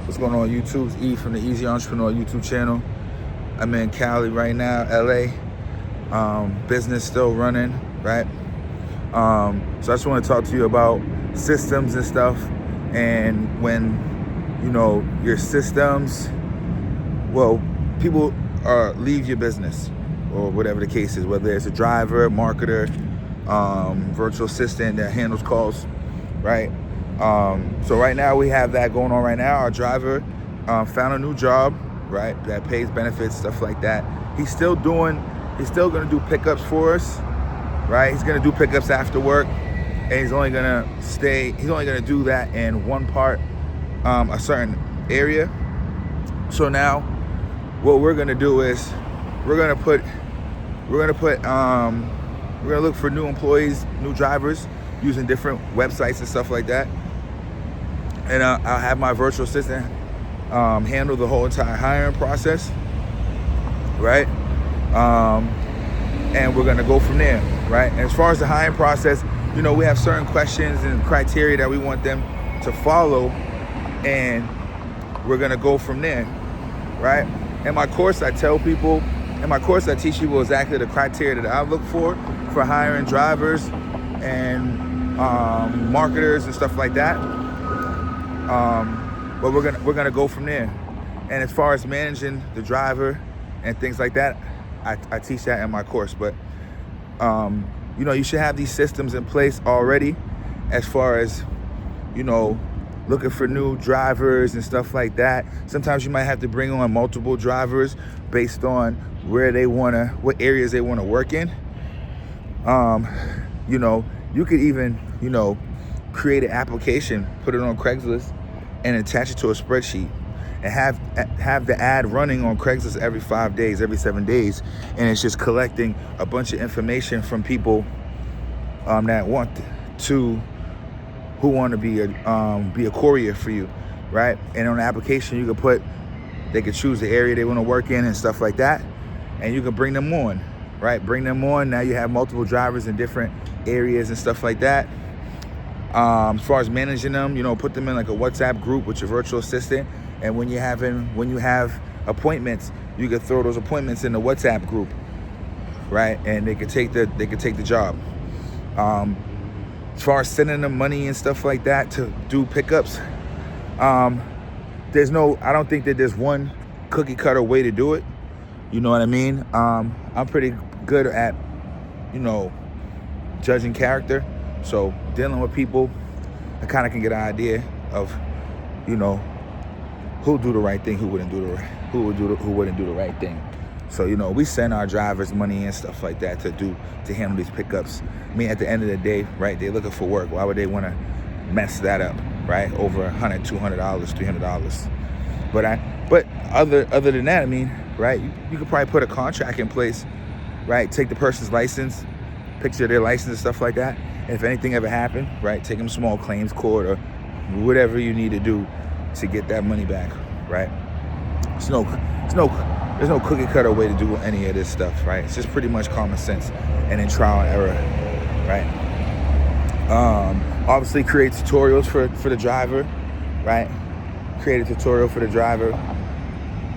What's going on YouTube? It's E from the Easy Entrepreneur YouTube channel. I'm in Cali right now, LA. Business still running, right? So I just want to talk to you about systems and stuff. And when, your systems, people leave your business or whatever the case is, whether it's a driver, marketer, virtual assistant that handles calls, right? So right now we have that going on right now. Our driver found a new job, right, that pays benefits, stuff like that. He's still going to do pickups for us, right? He's going to do pickups after work, and he's only going to do that in one part, a certain area. So now what we're going to do is we're going to look for new employees, new drivers using different websites and stuff like that. And I'll have my virtual assistant handle the whole entire hiring process, right? And we're gonna go from there, right? And as far as the hiring process, we have certain questions and criteria that we want them to follow, and we're gonna go from there, right? In my course, I teach people exactly the criteria that I look for hiring drivers and marketers and stuff like that. But we're gonna go from there. And as far as managing the driver and things like that, I teach that in my course. But you should have these systems in place already, as far as looking for new drivers and stuff like that. Sometimes you might have to bring on multiple drivers based on what areas they wanna work in. You could even create an application, put it on Craigslist, and attach it to a spreadsheet, and have the ad running on Craigslist every 5 days, every 7 days, and it's just collecting a bunch of information from people that want to be a courier for you, right? And on the application, they could choose the area they want to work in and stuff like that, and you can bring them on, right? Bring them on. Now you have multiple drivers in different areas and stuff like that. As far as managing them, put them in like a WhatsApp group with your virtual assistant. And when you have appointments, you can throw those appointments in the WhatsApp group, right? And they could take the job. As far as sending them money and stuff like that to do pickups, I don't think that there's one cookie cutter way to do it. You know what I mean? I'm pretty good at, judging character. So dealing with people, I kind of can get an idea of, who'll do the right thing, who wouldn't do the right thing. So we send our drivers money and stuff like that to handle these pickups. I mean, at the end of the day, right? They're looking for work. Why would they want to mess that up, right? Over $100, $200, $300. But other than that, I mean, right? You could probably put a contract in place, right? Take the person's license, picture their license and stuff like that. And if anything ever happened, right, take them small claims court or whatever you need to do to get that money back, right? There's no cookie cutter way to do any of this stuff, right? It's just pretty much common sense and then trial and error, right? Obviously create tutorials for the driver, right? Create a tutorial for the driver,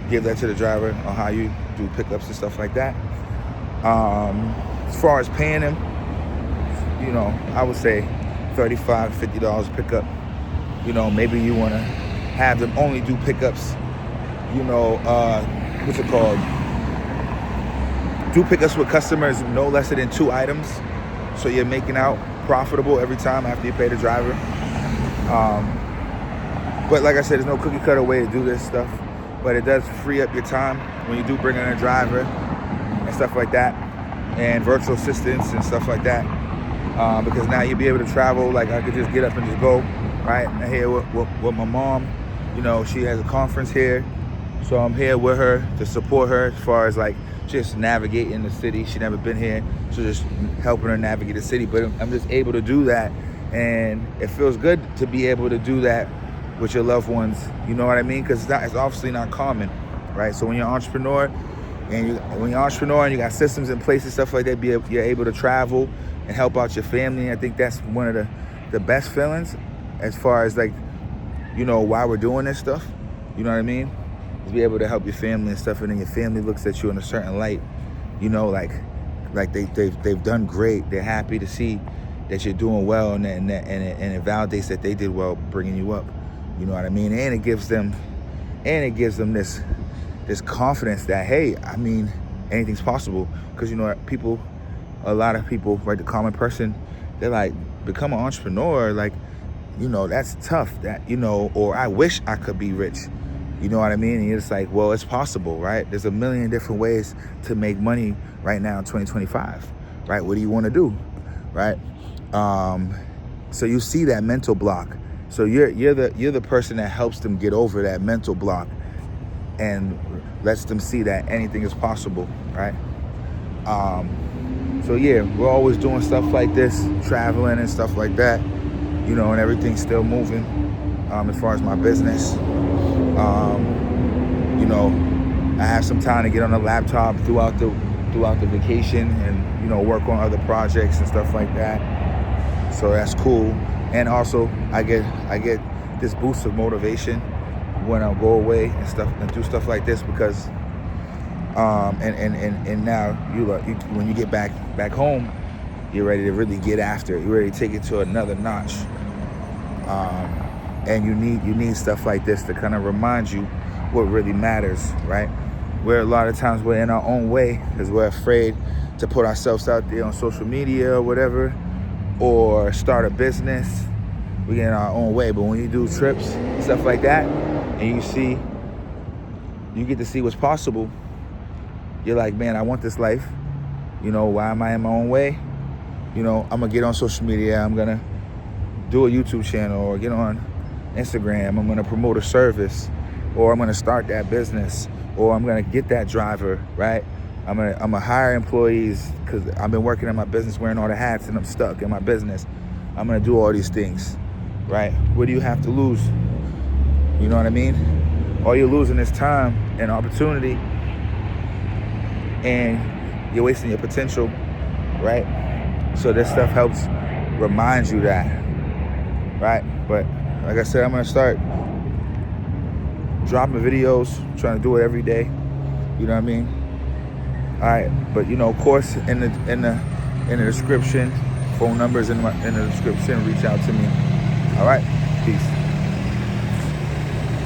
give that to the driver on how you do pickups and stuff like that. As far as paying them, I would say $35, $50 pickup. Maybe you want to have them only do pickups, what's it called? Do pickups with customers no less than 2 items, so you're making out profitable every time after you pay the driver. But like I said, there's no cookie cutter way to do this stuff, but it does free up your time when you do bring in a driver and stuff like that, and virtual assistants and stuff like that. Because now you'll be able to travel. Like I could just get up and just go, right? I'm here with my mom. She has a conference here, so I'm here with her to support her as far as like just navigating the city. She never been here, so just helping her navigate the city. But I'm just able to do that, and it feels good to be able to do that with your loved ones. You know what I mean? Because it's obviously not common, right? So when you're an entrepreneur and you got systems in place and stuff like that, you're able to travel and help out your family. I think that's one of the best feelings as far as like, why we're doing this stuff. You know what I mean? To be able to help your family and stuff, and then your family looks at you in a certain light, you know, like they've done great. They're happy to see that you're doing well, and it validates that they did well bringing you up. You know what I mean? And it gives them this confidence that, hey, I mean, anything's possible. Because, you know, a lot of people, right, the common person, they're like, become an entrepreneur, like, you know, that's tough, that, you know, or I wish I could be rich. You know what I mean? And it's like, well, it's possible, right? There's a million different ways to make money right now in 2025, right? What do you want to do, right? So you see that mental block. So you're the person that helps them get over that mental block and lets them see that anything is possible, right? So yeah, we're always doing stuff like this, traveling and stuff like that, you know, and everything's still moving as far as my business. You know, I have some time to get on the laptop throughout the vacation and, you know, work on other projects and stuff like that. So that's cool. And also I get this boost of motivation when I go away and stuff and do stuff like this, because and now you when you get back home, you're ready to really get after it. You're ready to take it to another notch. And you need stuff like this to kind of remind you what really matters, right? Where a lot of times we're in our own way because we're afraid to put ourselves out there on social media or whatever, or start a business. We get in our own way. But when you do trips, stuff like that, and you get to see what's possible, you're like, man, I want this life. You know, why am I in my own way? You know, I'm gonna get on social media. I'm gonna do a YouTube channel or get on Instagram. I'm gonna promote a service, or I'm gonna start that business, or I'm gonna get that driver, right? I'm gonna hire employees because I've been working in my business, wearing all the hats, and I'm stuck in my business. I'm gonna do all these things, right? What do you have to lose? You know what I mean? All you're losing is time and opportunity, and you're wasting your potential, right? So this stuff helps remind you that, right? But like I said, I'm gonna start dropping videos, trying to do it every day. You know what I mean? All right, but you know, of course, in the description, phone numbers in the description. Reach out to me. All right, peace.